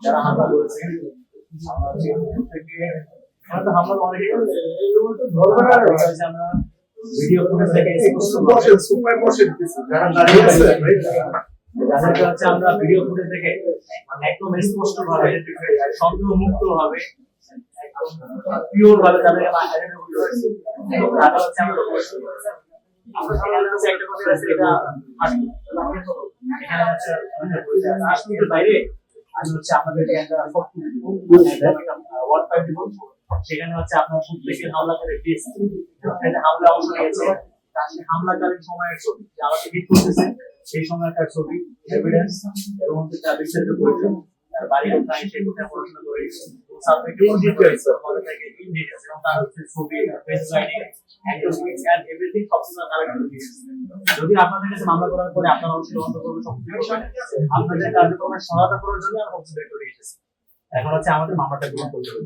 যারা হামলা করেছে হামলা অনেক আমরা ভিডিও ফুটেজ থেকে আমরা ভিডিও ফুটেজ থেকে একদম স্পষ্ট ভাবে সন্দেহ মুক্ত ভাবে পিওর ভাবে তাদেরকে আমরা সেখানে হচ্ছে একটা কথা আছে এটা এখানে বাইরে আমি হচ্ছে আপনাদেরকে একটা ওয়ার্ড ফাইল দিব সেখানে হচ্ছে আপনার প্রত্যেকের হামলাকারী কেস হামলা অংশ নিয়েছে তার হামলাকারীর সময়ের ছবি আমাকে হিট করতেছে সেই সময়কার ছবি এভিডেন্স এবং তার বিস্তারিত পরিচয় তার বাড়ির প্রায় সেই কোথায় পড়াশোনা করে সাবজেক্টে ডিটেইলস আমাদের থেকে ইন ডিটেইলস এবং তার হচ্ছে ছবি ফেস আইডি একদম উইথ এন্ড এভরিথিং সবসময় কালেক্ট করে দিয়েছে যদি আপনাদের কাছে মামলা করার পরে আপনারা অবশ্যই তদন্ত করবেন সবকিছু বিষয় আপনাদের কার্যক্রমে সহায়তা করার জন্য আমরা হচ্ছে বের করে দিয়েছি এখন হচ্ছে আমাদের মামলাটা গ্রহণ করতে হবে